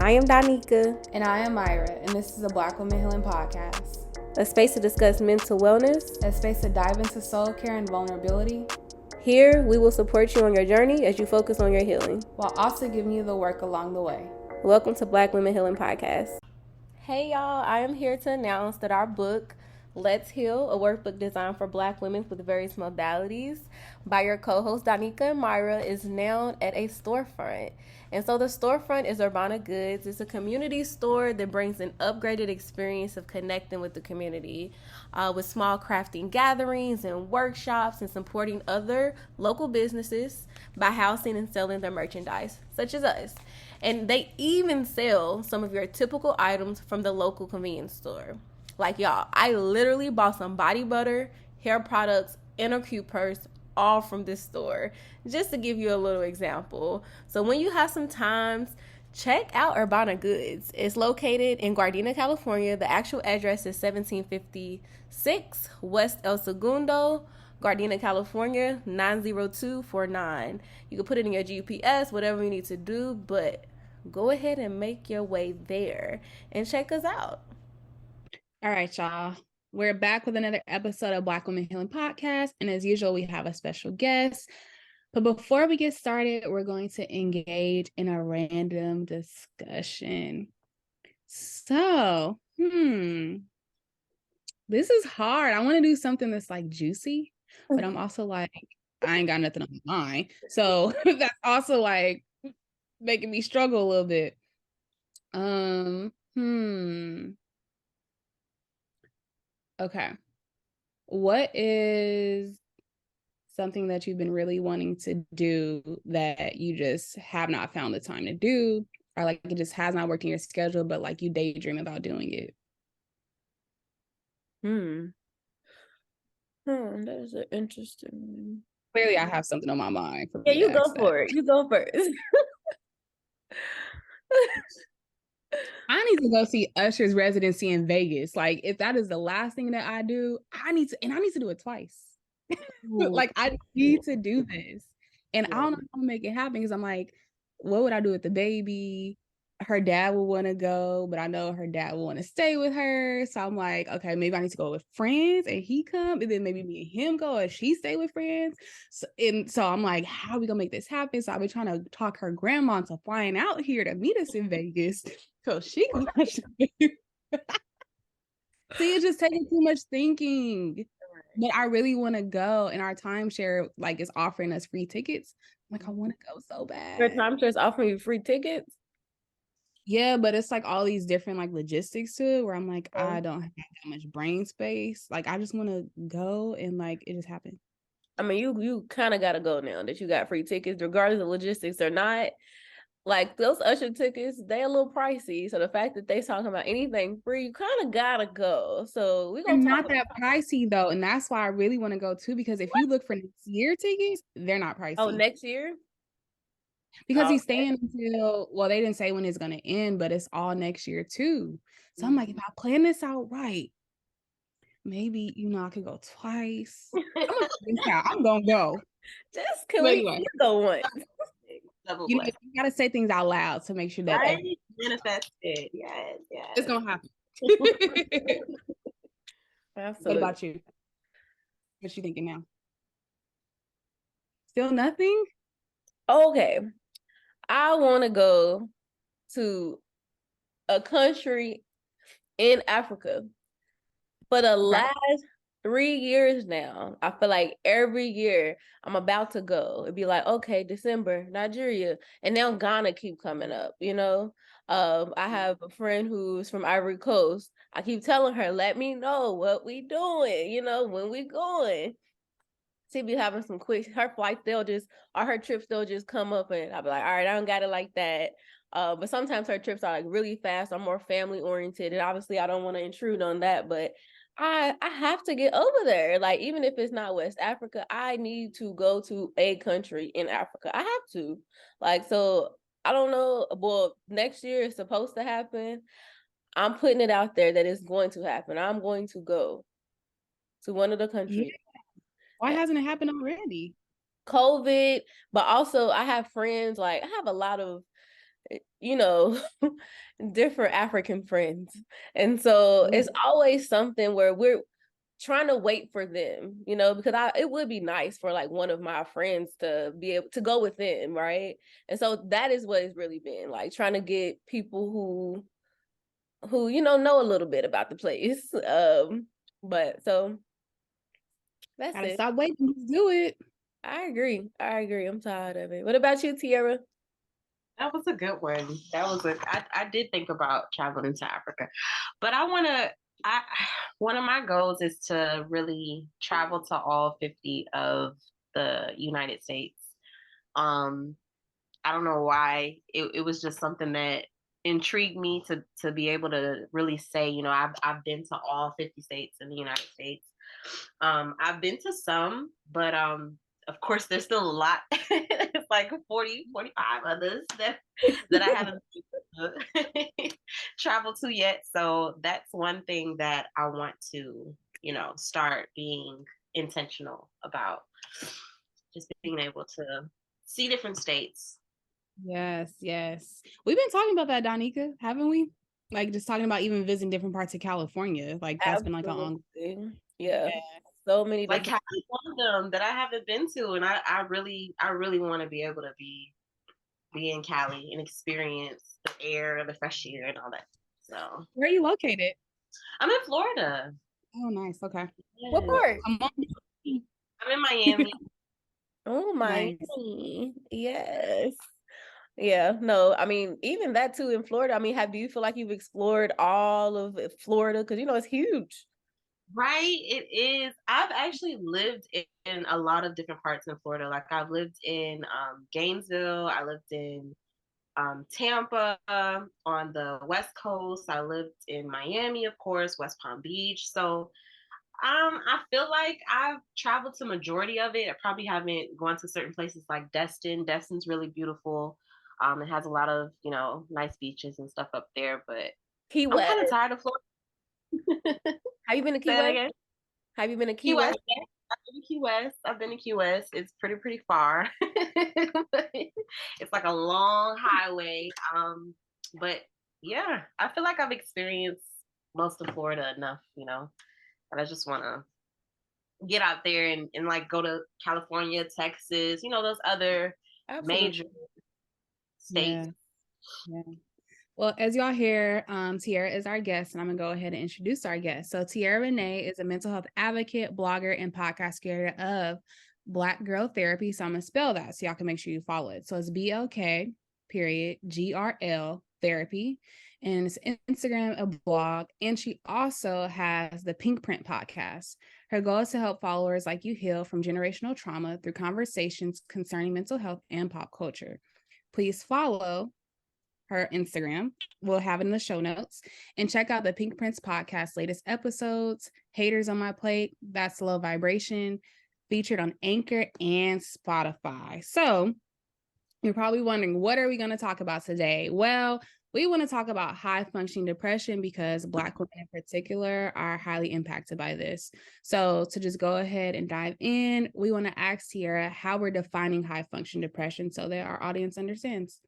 I am Donika. And I am Myra, and this is a Black Women Healing Podcast. A space to discuss mental wellness. A space to dive into soul care and vulnerability. Here, we will support you on your journey as you focus on your healing, while also giving you the work along the way. Welcome to Black Women Healing Podcast. Hey y'all, I am here to announce that our book, Let's Heal, a workbook designed for Black women with various modalities by your co-hosts Donika and Myra, is now at a storefront. And so the storefront is Urbana Goods. It's a community store that brings an upgraded experience of connecting with the community with small crafting gatherings and workshops and supporting other local businesses by housing and selling their merchandise, such as us. And they even sell some of your typical items from the local convenience store. Like y'all, I literally bought some body butter, hair products, and a cute purse, all from this store, just to give you a little example. So when you have some time, check out Urbana Goods. It's located in Gardena, California. The actual address is 1756 West El Segundo, Gardena, California, 90249. You can put it in your GPS, whatever you need to do, but go ahead and make your way there and check us out. All right, y'all. We're back with another episode of Black Women Healing Podcast. And as usual, we have a special guest. But before we get started, we're going to engage in a random discussion. So, this is hard. I want to do something that's like juicy, but I'm also like, I ain't got nothing on my mind. So that's also like making me struggle a little bit. Okay. What is something that you've been really wanting to do that you just have not found the time to do, or like it just has not worked in your schedule, but like you daydream about doing it? That is an interesting one. Clearly, I have something on my mind. Yeah, you go for it. You go first. I need to go see Usher's residency in Vegas. Like, if that is the last thing that I do, I need to do it twice. Like, I need to do this. And I don't know how to make it happen because I'm like, what would I do with the baby? Her dad will want to go, but I know her dad will want to stay with her. So I'm like, okay, maybe I need to go with friends and he come, and then maybe me and him go and she stay with friends. So I'm like, how are we gonna make this happen? So I've been trying to talk her grandma into flying out here to meet us in Vegas so she can watch the baby. See, it's just taking too much thinking. But I really want to go, and our timeshare like is offering us free tickets. Like, I want to go so bad. Your timeshare is offering you free tickets? Yeah, but it's like all these different like logistics to it where I'm like, I don't have that much brain space. Like, I just want to go and like it just happened. I mean, you kind of got to go now that you got free tickets, regardless of logistics or not. Like, those Usher tickets, they a little pricey. So the fact that they talking about anything free, you kind of got to go. So we're going to not that pricey though. And that's why I really want to go too, because if you look for next year tickets, they're not pricey. Oh, next year? Because he's staying until, well, they didn't say when it's going to end, but it's all next year too. So I'm like, if I plan this out right, maybe, I could go twice. I'm going to go. Just can we go once? You got to say things out loud to make sure that manifest it. Yes. It's going to happen. Absolutely. What about you? What you thinking now? Still nothing? Okay. I want to go to a country in Africa. For the last 3 years now, I feel like every year I'm about to go. It'd be like, okay, December, Nigeria. And now Ghana keep coming up, I have a friend who's from Ivory Coast. I keep telling her, let me know what we doing, when we going. She be having some quick, her flights, her trips, they'll just come up and I'll be like, all right, I don't got it like that. But sometimes her trips are like really fast or more family oriented. And obviously I don't want to intrude on that, but I have to get over there. Like, even if it's not West Africa, I need to go to a country in Africa. I have to. Like, so I don't know. Well, next year is supposed to happen. I'm putting it out there that it's going to happen. I'm going to go to one of the countries. Yeah. Why hasn't it happened already? COVID, but also I have friends, like I have a lot of you know, different African friends. And so it's always something where we're trying to wait for them, you know, because it would be nice for like one of my friends to be able to go with them, right? And so that is what it's really been like, trying to get people who you know a little bit about the place. But so that's Gotta it. stop waiting. Let's do it. I agree. I'm tired of it. What about you, Tierra? That was a good one. I did think about traveling to Africa, but one of my goals is to really travel to all 50 of the United States. I don't know why. It was just something that intrigued me to be able to really say, you know, I've been to all 50 states in the United States. I've been to some, but of course there's still a lot. It's like 40, 45 others that I haven't traveled to yet. So that's one thing that I want to, you know, start being intentional about, just being able to see different states. Yes. We've been talking about that, Danica, haven't we? Like just talking about even visiting different parts of California. Like that's been like an ongoing. Yeah. So many like Cali is one of them that I haven't been to, and I really want to be able to be in Cali and experience the air, the fresh air, and all that. So where are you located? I'm in Florida. Oh, nice. Okay. Yes. What part? I'm in Miami. Oh, Miami. Nice. Yes. Yeah, no, I mean, even that too in Florida. I mean, do you feel like you've explored all of Florida? Because, you know, it's huge. Right, it is. I've actually lived in a lot of different parts in Florida. Like I've lived in Gainesville. I lived in Tampa on the West Coast. I lived in Miami, of course, West Palm Beach. So I feel like I've traveled to majority of it. I probably haven't gone to certain places like Destin. Destin's really beautiful. It has a lot of, you know, nice beaches and stuff up there, but Key West. I'm kind of tired of Florida. Have you been to Key West? Have you been to Key West? I've been to Key West. I've been to Key West. It's pretty far. It's like a long highway. But yeah, I feel like I've experienced most of Florida enough, you know. And I just want to get out there and like go to California, Texas, you know, those other major states. Yeah. Well, as y'all hear, Tierra is our guest, and I'm gonna go ahead and introduce our guest. So Tierra Renee is a mental health advocate, blogger, and podcast creator of Black Girl Therapy. So I'm gonna spell that so y'all can make sure you follow it. So it's blk.grl therapy, and it's Instagram, a blog, and she also has the Pinkprint Podcast. Her goal is to help followers like you heal from generational trauma through conversations concerning mental health and pop culture. Please follow her Instagram. We'll have it in the show notes. And check out the Pinkprint Podcast latest episodes, Haters on My Plate, That's Low Vibration, featured on Anchor and Spotify. So you're probably wondering, what are we going to talk about today? Well, we want to talk about high functioning depression because Black women in particular are highly impacted by this. So to just go ahead and dive in, we want to ask Tierra how we're defining high functioning depression so that our audience understands.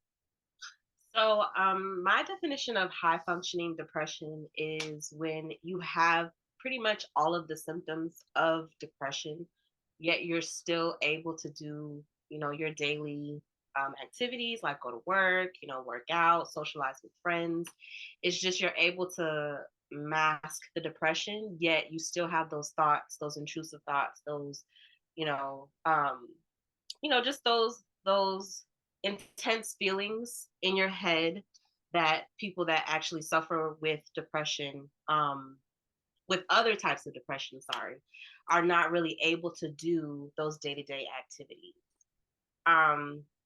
So my definition of high functioning depression is when you have pretty much all of the symptoms of depression, yet you're still able to do, you know, your daily activities like go to work, you know, work out, socialize with friends. It's just you're able to mask the depression, yet you still have those thoughts, those intrusive thoughts, those, you know, just those intense feelings in your head that people that actually suffer with depression, with other types of depression, are not really able to do those day-to-day activities.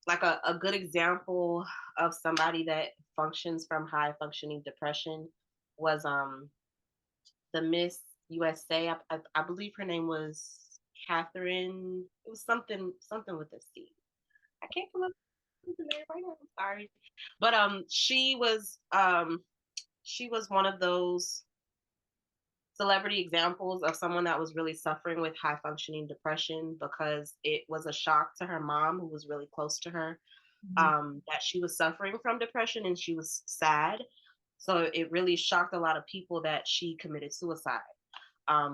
Like a good example of somebody that functions from high functioning depression was the Miss USA. I believe her name was Catherine. It was something with a C. I can't come up with the name right now. I'm sorry, but she was one of those celebrity examples of someone that was really suffering with high functioning depression because it was a shock to her mom, who was really close to her. that she was suffering from depression and she was sad. So it really shocked a lot of people that she committed suicide.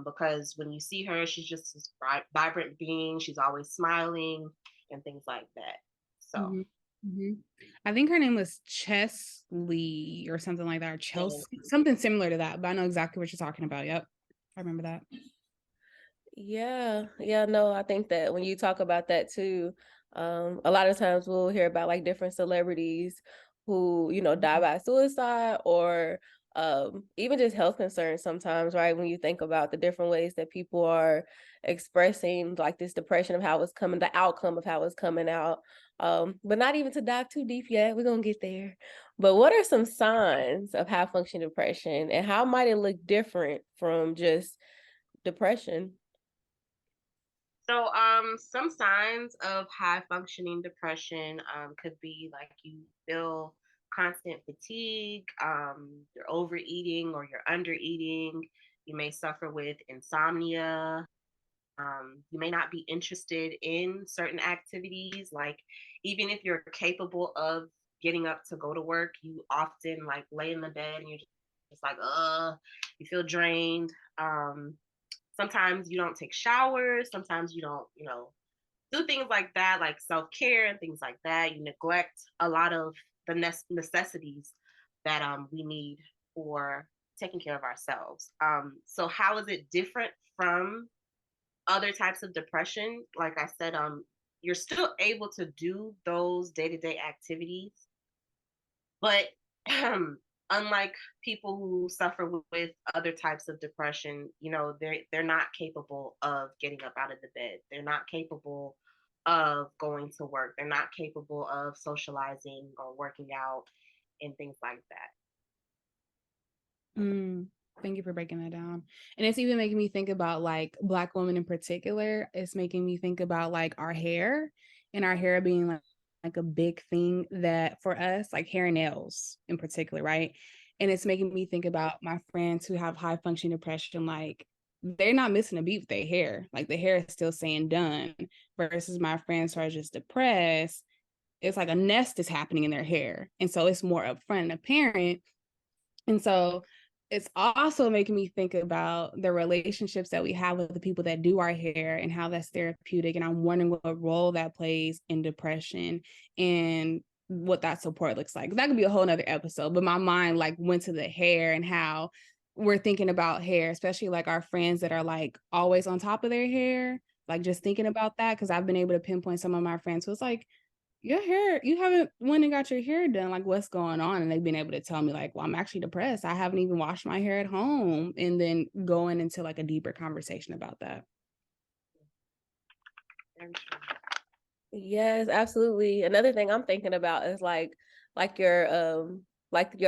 Because when you see her, she's just this vibrant being. She's always smiling and things like that. So I think her name was Chesley or something like that, or Chelsea, something similar to that. But I know exactly what you're talking about. Yep, I remember that. Yeah, no, I think that when you talk about that too, a lot of times we'll hear about like different celebrities who, die by suicide or even just health concerns sometimes, right? When you think about the different ways that people are expressing like this depression of how it's coming, the outcome of how it's coming out. But not even to dive too deep yet, we're gonna get there. But what are some signs of high functioning depression and how might it look different from just depression? So, some signs of high functioning depression could be like you feel constant fatigue, you're overeating or you're undereating. You may suffer with insomnia. You may not be interested in certain activities. Like, even if you're capable of getting up to go to work, you often like lay in the bed and you're just like, you feel drained. Sometimes you don't take showers. Sometimes you don't, do things like that, like self-care and things like that. You neglect a lot of the necessities that we need for taking care of ourselves. So how is it different from other types of depression? Like I said, you're still able to do those day-to-day activities, but unlike people who suffer with other types of depression, they're not capable of getting up out of the bed. They're not capable of going to work. They're not capable of socializing or working out and things like that. Thank you for breaking that down. And it's even making me think about like Black women in particular. It's making me think about like our hair and our hair being like a big thing that for us, like hair and nails in particular, right? And it's making me think about my friends who have high functioning depression, like they're not missing a beat with their hair. Like the hair is still saying done versus my friends who are just depressed. It's like a nest is happening in their hair. And so it's more upfront and apparent. And so it's also making me think about the relationships that we have with the people that do our hair and how that's therapeutic. And I'm wondering what role that plays in depression and what that support looks like. That could be a whole nother episode, but my mind like went to the hair and how we're thinking about hair, especially like our friends that are like always on top of their hair, like just thinking about that. Cause I've been able to pinpoint some of my friends who was like, your hair, you haven't went and got your hair done, like what's going on? And they've been able to tell me like, well, I'm actually depressed, I haven't even washed my hair at home, and then going into like a deeper conversation about that. Yes, absolutely. Another thing I'm thinking about is like your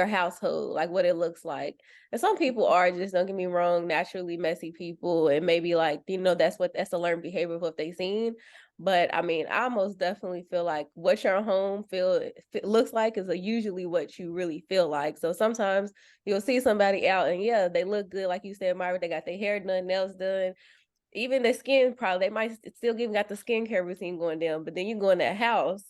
household, like what it looks like. And some people are just, don't get me wrong, naturally messy people, and maybe like, that's a learned behavior of what they've seen. But I mean, I most definitely feel like what your home looks like is usually what you really feel like. So sometimes you'll see somebody out and yeah, they look good, like you said, Myra, they got their hair done, nails done, even the skin, probably they might still got the skincare routine going down, but then you go in that house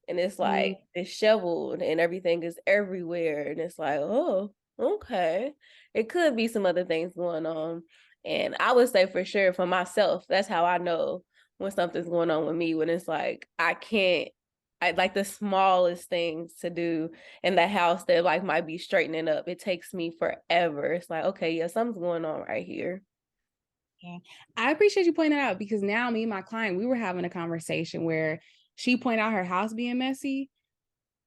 and it's like disheveled and everything is everywhere, and it's like, oh, okay, it could be some other things going on. And I would say for sure for myself, that's how I know when something's going on with me, when it's like I like the smallest things to do in the house that like might be straightening up, it takes me forever. It's like, okay, yeah, something's going on right here. Yeah, I appreciate you pointing that out, because now me and my client, we were having a conversation where she pointed out her house being messy,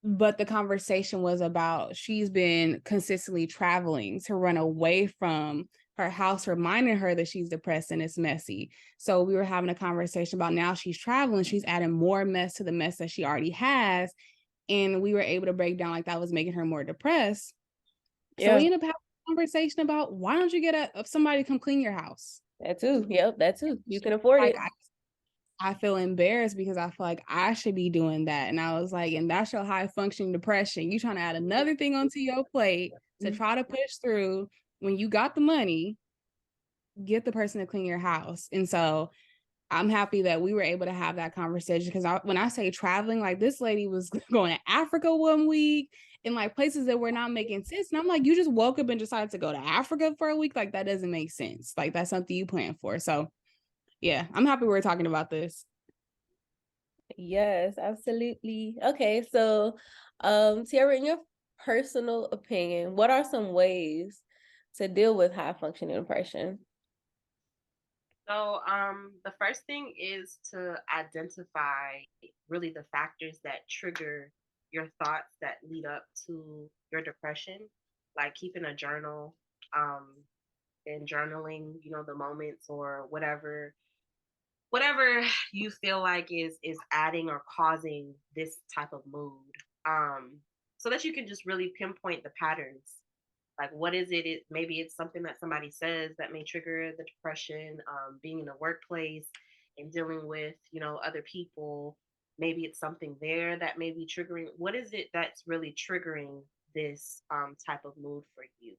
but the conversation was about she's been consistently traveling to run away from her house, reminding her that she's depressed and it's messy. So we were having a conversation about now she's traveling, she's adding more mess to the mess that she already has. And we were able to break down like that was making her more depressed. So we ended up having a conversation about, why don't you get somebody to come clean your house? That too. Yep, that too. You can afford it. I feel embarrassed because I feel like I should be doing that. And I was like, and that's your high functioning depression. You trying to add another thing onto your plate to try to push through when you got the money, get the person to clean your house. And so I'm happy that we were able to have that conversation, because when I say traveling, like this lady was going to Africa one week in like places that were not making sense. And I'm like, you just woke up and decided to go to Africa for a week? Like that doesn't make sense. Like that's something you plan for. So yeah, I'm happy we're talking about this. Yes, absolutely. Okay, so Tierra, in your personal opinion, what are some ways to deal with high functioning depression? So, the first thing is to identify really the factors that trigger your thoughts that lead up to your depression, like keeping a journal, um, and journaling, the moments or whatever you feel like is adding or causing this type of mood, so that you can just really pinpoint the patterns. Like, what is it? Maybe it's something that somebody says that may trigger the depression. Being in a workplace and dealing with other people, maybe it's something there that may be triggering. What is it that's really triggering this type of mood for you?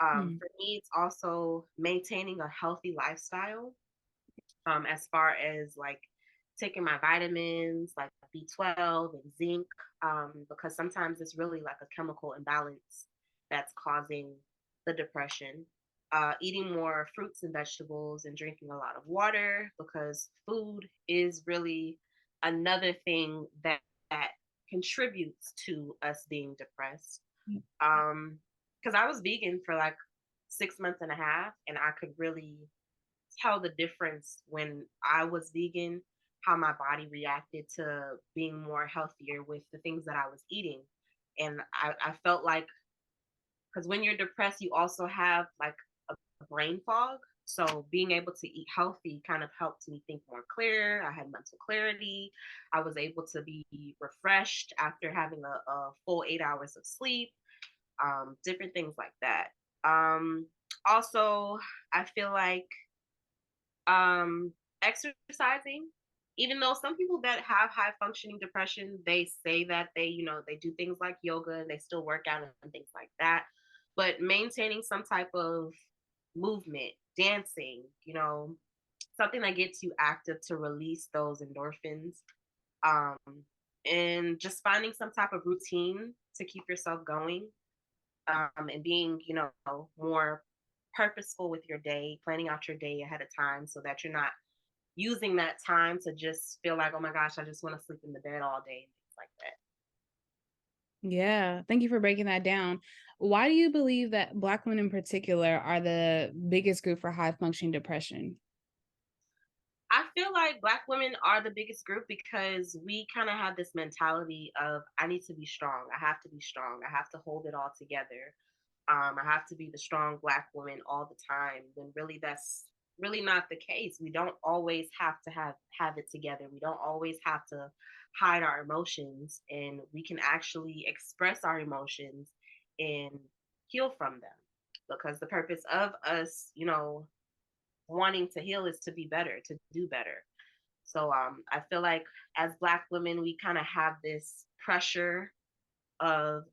For me, it's also maintaining a healthy lifestyle, as far as like taking my vitamins like B12 and zinc, because sometimes it's really like a chemical imbalance that's causing the depression. Eating more fruits and vegetables and drinking a lot of water, because food is really another thing that contributes to us being depressed. Because I was vegan for like 6 months and a half, and I could really tell the difference when I was vegan, how my body reacted to being more healthier with the things that I was eating. And I felt like, because when you're depressed, you also have like a brain fog. So being able to eat healthy kind of helped me think more clear. I had mental clarity. I was able to be refreshed after having a full 8 hours of sleep, different things like that. Also, I feel like exercising, even though some people that have high functioning depression, they say that they do things like yoga and they still work out and things like that, but maintaining some type of movement, dancing, something that gets you active to release those endorphins, um, and just finding some type of routine to keep yourself going, and being more purposeful with your day, planning out your day ahead of time so that you're not using that time to just feel like, oh my gosh, I just want to sleep in the bed all day and things like that. Yeah, thank you for breaking that down. Why do you believe that Black women in particular are the biggest group for high functioning depression? I feel like Black women are the biggest group because we kind of have this mentality of, I need to be strong. I have to be strong. I have to hold it all together. I have to be the strong Black woman all the time, when really that's really not the case. We don't always have to have it together. We don't always have to hide our emotions, and we can actually express our emotions and heal from them, because the purpose of us, wanting to heal is to be better, to do better. So I feel like as Black women, we kind of have this pressure of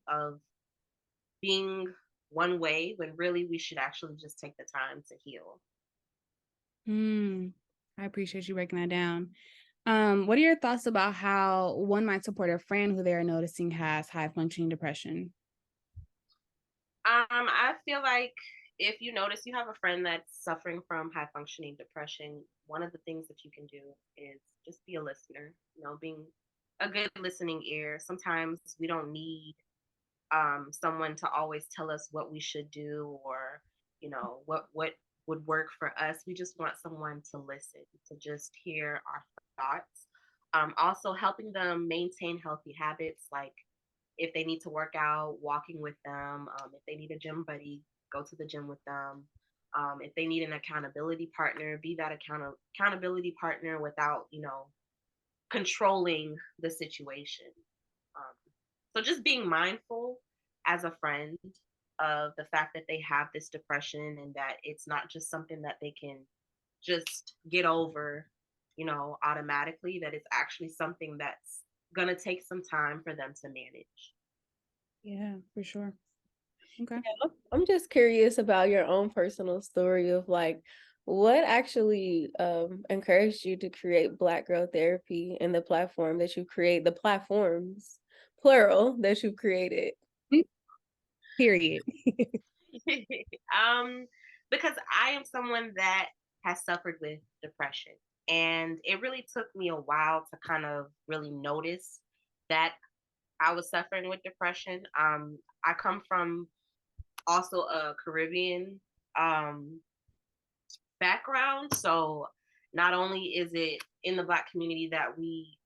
being one way, when really we should actually just take the time to heal. I appreciate you breaking that down. What are your thoughts about how one might support a friend who they are noticing has high functioning depression? I feel like if you notice you have a friend that's suffering from high functioning depression, one of the things that you can do is just be a listener, being a good listening ear. Sometimes we don't need someone to always tell us what we should do, or what would work for us. We just want someone to listen, to just hear our thoughts. Also helping them maintain healthy habits, like if they need to work out, walking with them. If they need a gym buddy, go to the gym with them. If they need an accountability partner, be that accountability partner without controlling the situation. um, so just being mindful as a friend of the fact that they have this depression, and that it's not just something that they can just get over, automatically, that it's actually something that's going to take some time for them to manage. Yeah, for sure. Okay. I'm just curious about your own personal story of like What actually encouraged you to create Black Girl Therapy and the platform that you create, the platforms, plural, that you've created? Period. Because I am someone that has suffered with depression. And it really took me a while to kind of really notice that I was suffering with depression. I come from also a Caribbean background. So not only is it in the Black community that we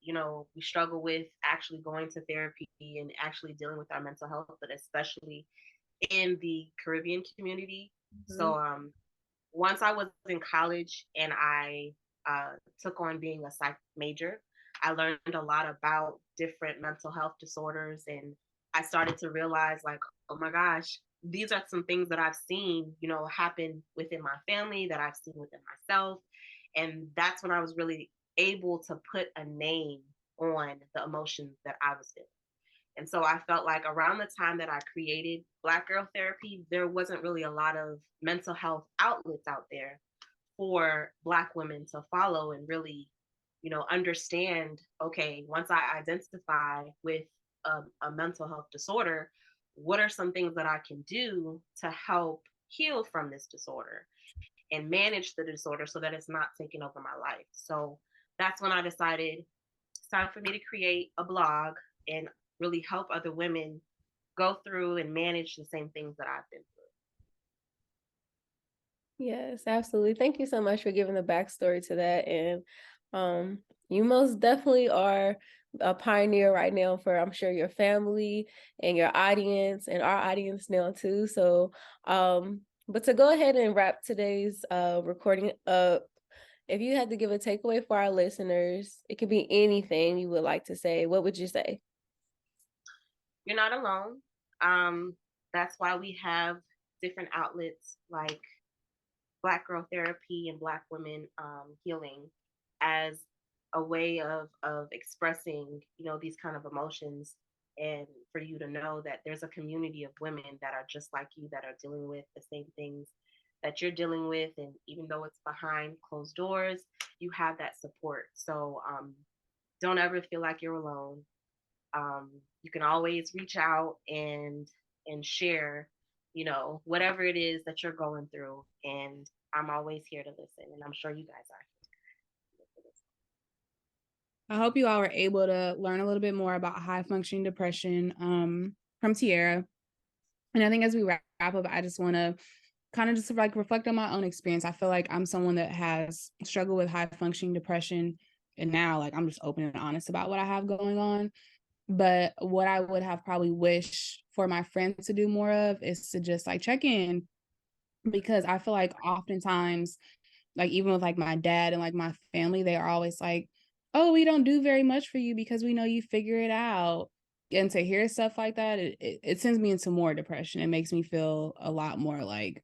struggle with actually going to therapy and actually dealing with our mental health, but especially in the Caribbean community. Mm-hmm. So once I was in college and I took on being a psych major, I learned a lot about different mental health disorders, and I started to realize, like, oh my gosh, these are some things that I've seen, happen within my family, that I've seen within myself. And that's when I was really able to put a name on the emotions that I was feeling. And so I felt like around the time that I created Black Girl Therapy, there wasn't really a lot of mental health outlets out there for Black women to follow and really, understand, okay, once I identify with a mental health disorder, what are some things that I can do to help heal from this disorder and manage the disorder so that it's not taking over my life. So that's when I decided it's time for me to create a blog and really help other women go through and manage the same things that I've been through. Yes, absolutely. Thank you so much for giving the backstory to that. And you most definitely are a pioneer right now for, I'm sure, your family and your audience and our audience now too. So, but to go ahead and wrap today's recording up, if you had to give a takeaway for our listeners, it could be anything you would like to say. What would you say? You're not alone. That's why we have different outlets like Black Girl Therapy and Black Women Healing as a way of expressing, these kind of emotions, and for you to know that there's a community of women that are just like you, that are dealing with the same things that you're dealing with. And even though it's behind closed doors, you have that support. So don't ever feel like you're alone. You can always reach out and share, whatever it is that you're going through. And I'm always here to listen, and I'm sure you guys are. I hope you all were able to learn a little bit more about high functioning depression from Tierra. And I think as we wrap up, I just want to kind of just like reflect on my own experience. I feel like I'm someone that has struggled with high functioning depression, and now like I'm just open and honest about what I have going on. But what I would have probably wished for my friends to do more of is to just like check in, because I feel like oftentimes, like even with like my dad and like my family, they are always like, oh, we don't do very much for you because we know you figure it out. And to hear stuff like that, it sends me into more depression. It makes me feel a lot more like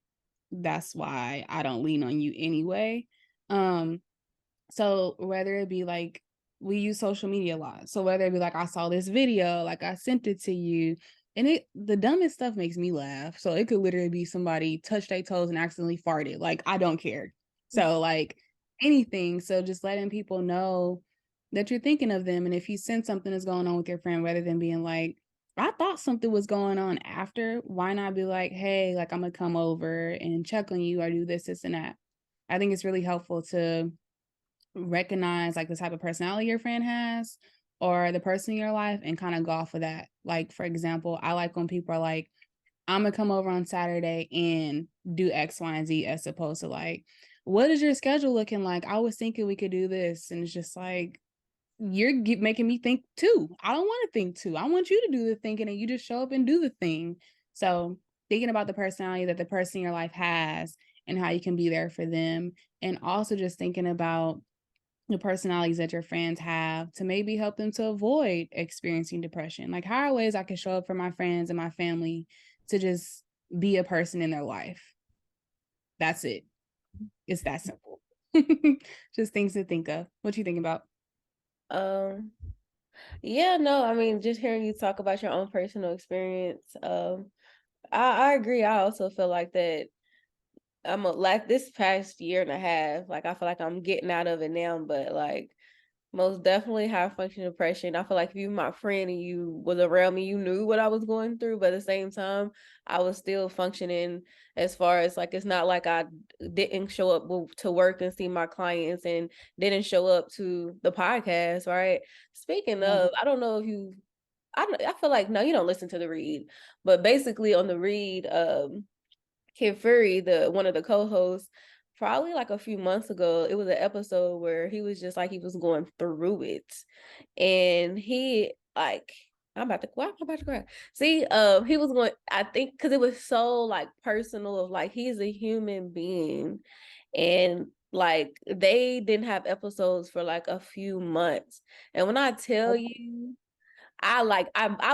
that's why I don't lean on you anyway. So whether it be like, we use social media a lot. So whether it be like, I saw this video, like I sent it to you, and the dumbest stuff makes me laugh. So it could literally be somebody touched their toes and accidentally farted. Like, I don't care. So like anything. So just letting people know that you're thinking of them. And if you sense something is going on with your friend, rather than being like, I thought something was going on after, why not be like, hey, like I'm gonna come over and check on you or do this, and that. I think it's really helpful to recognize like the type of personality your friend has or the person in your life and kind of go off of that. Like, for example, I like when people are like, I'm gonna come over on Saturday and do X, Y, and Z, as opposed to like, what is your schedule looking like? I was thinking we could do this. And it's just like, you're making me think too. I don't want to think too. I want you to do the thinking and you just show up and do the thing. So thinking about the personality that the person in your life has and how you can be there for them. And also just thinking about the personalities that your friends have to maybe help them to avoid experiencing depression. Like, how are ways I can show up for my friends and my family to just be a person in their life? That's it. It's that simple. Just things to think of. What you think about? Yeah, no, I mean, just hearing you talk about your own personal experience, I agree. I also feel like that like this past year and a half, like I feel like I'm getting out of it now, but like most definitely high functioning depression. I feel like if you were my friend and you was around me, you knew what I was going through, but at the same time, I was still functioning as far as like, it's not like I didn't show up to work and see my clients and didn't show up to the podcast, right? Speaking of, I don't know if I feel like, no, you don't listen to the read, but basically on the read, Kid Fury, one of the co-hosts, probably like a few months ago, it was an episode where he was just like he was going through it. And he like I'm about to cry. See, he was going, I think because it was so like personal of like he's a human being. And like they didn't have episodes for like a few months. And when I tell you, I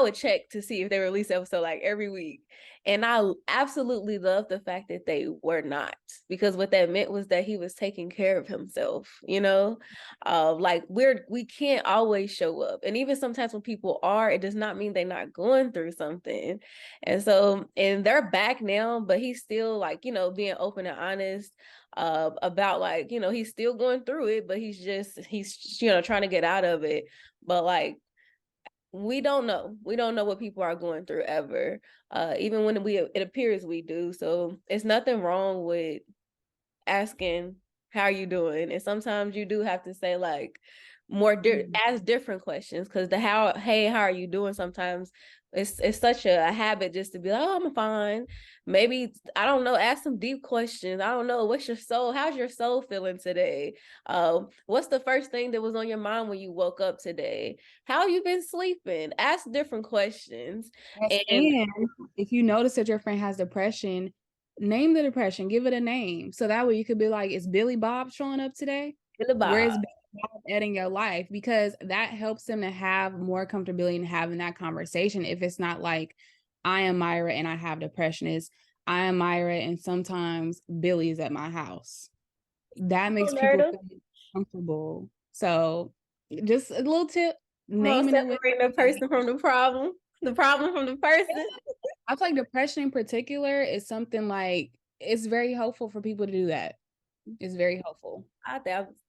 would check to see if they release episode like every week. And I absolutely love the fact that they were not, because what that meant was that he was taking care of himself, you know? Like we can't always show up. And even sometimes when people are, it does not mean they're not going through something. And so, and they're back now, but he's still like, you know, being open and honest about like, you know, he's still going through it, but he's you know, trying to get out of it. But like, we don't know what people are going through ever, even when it appears we do. So it's nothing wrong with asking how are you doing, and sometimes you do have to say like ask different questions, because the how are you doing, sometimes it's such a habit just to be like, oh, I'm fine. Maybe, I don't know, ask some deep questions. I don't know, how's your soul feeling today? What's the first thing that was on your mind when you woke up today? How you been sleeping? Ask different questions. And if you notice that your friend has depression, name the depression, give it a name. So that way you could be like, is Billy Bob showing up today? Where is Billy Bob at in your life? Because that helps them to have more comfortability in having that conversation. If it's not like, I am Myra and I have depression, is I am Myra and sometimes Billy is at my house. That makes people feel comfortable. So just a little tip, naming it with the person from the problem from the person. I feel like depression in particular is something like, it's very helpful for people to do that. It's very helpful. I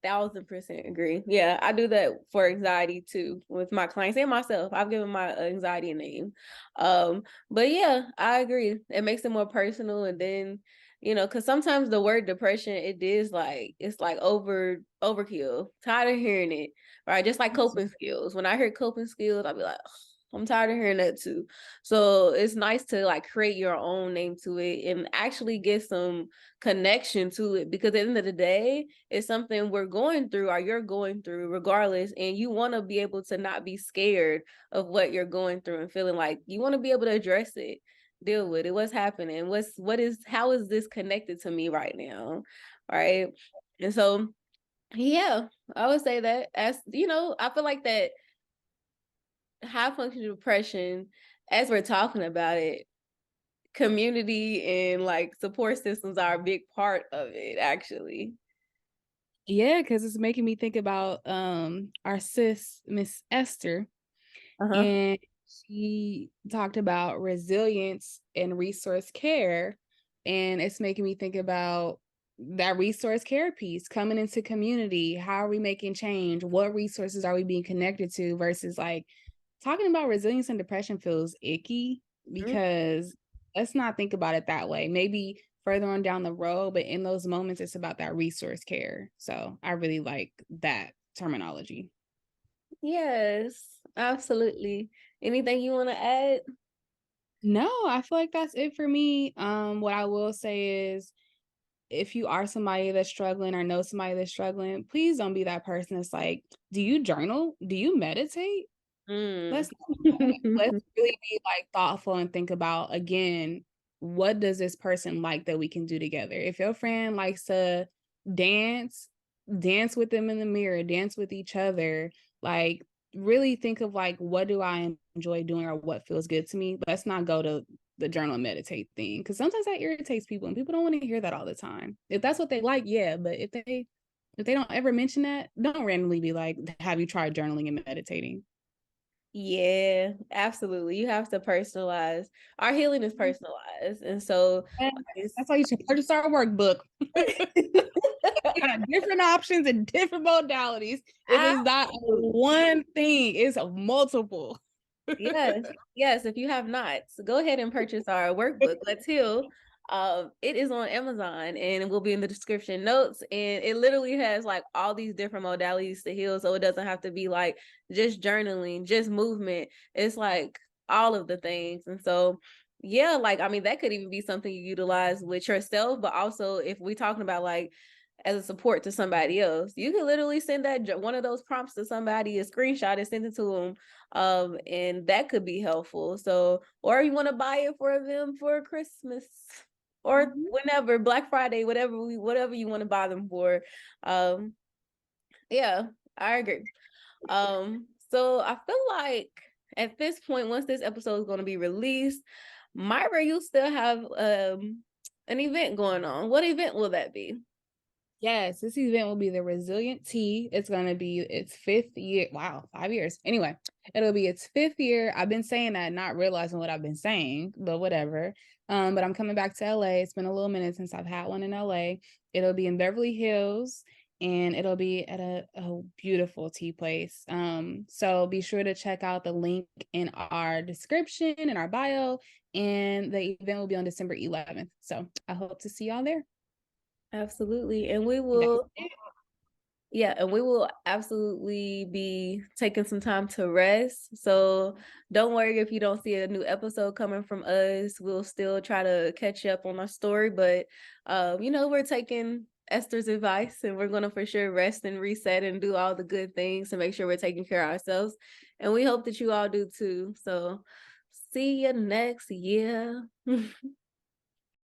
1,000% agree. Yeah, I do that for anxiety too with my clients and myself. I've given my anxiety a name. But yeah, I agree. It makes it more personal, and then, you know, because sometimes the word depression, it's like overkill. Tired of hearing it, right? Just like coping skills. When I hear coping skills, I'll be like, I'm tired of hearing that too. So it's nice to like create your own name to it and actually get some connection to it, because at the end of the day, it's something we're going through or you're going through regardless. And you want to be able to not be scared of what you're going through and feeling like you want to be able to address it, deal with it. What's happening? How is this connected to me right now? Right. And so, yeah, I would say that, as you know, I feel like that high functioning depression, as we're talking about it, community and like support systems are a big part of it, actually. Yeah, because it's making me think about our sis, Miss Esther. And she talked about resilience and resource care. And it's making me think about that resource care piece coming into community. How are we making change? What resources are we being connected to? Versus like talking about resilience and depression feels icky, because let's not think about it that way. Maybe further on down the road, but in those moments, it's about that resource care. So I really like that terminology. Yes, absolutely. Anything you want to add? No, I feel like that's it for me. What I will say is, if you are somebody that's struggling or know somebody that's struggling, please don't be that person that's like, do you journal? Do you meditate? Let's really be like thoughtful and think about, again, what does this person like that we can do together? If your friend likes to dance with them in the mirror, dance with each other, like really think of like, what do I enjoy doing or what feels good to me? Let's not go to the journal and meditate thing, because sometimes that irritates people and people don't want to hear that all the time. If that's what they like, yeah, but if they don't ever mention that, don't randomly be like, have you tried journaling and meditating? Yeah, absolutely. You have to personalize. Our healing is personalized. And so that's why you should purchase our workbook. We got different options and different modalities. It is not one thing, it's multiple. Yes, if you have not, so go ahead and purchase our workbook, Let's Heal. It is on Amazon and it will be in the description notes, and it literally has like all these different modalities to heal, so it doesn't have to be like just journaling, just movement. It's like all of the things. And so yeah, like I mean that could even be something you utilize with yourself, but also if we're talking about like as a support to somebody else, you can literally send that one of those prompts to somebody, a screenshot, and send it to them, and that could be helpful. So, or you want to buy it for them for Christmas or whenever, Black Friday, whatever you want to buy them for. Yeah, I agree. So I feel like at this point, once this episode is going to be released, Myra, you still have an event going on. What event will that be? Yes, this event will be the Resilient Tea. It's going to be its 5th year. Wow, 5 years. Anyway, it'll be its 5th year. I've been saying that, not realizing what I've been saying, but whatever. But I'm coming back to LA. It's been a little minute since I've had one in LA. It'll be in Beverly Hills, and it'll be at a beautiful tea place. So be sure to check out the link in our description, in our bio, and the event will be on December 11th. So I hope to see y'all there. Absolutely. And we will and we will absolutely be taking some time to rest. So don't worry if you don't see a new episode coming from us. We'll still try to catch up on our story, but we're taking Esther's advice, and we're going to for sure rest and reset and do all the good things to make sure we're taking care of ourselves. And we hope that you all do too. So see you next year.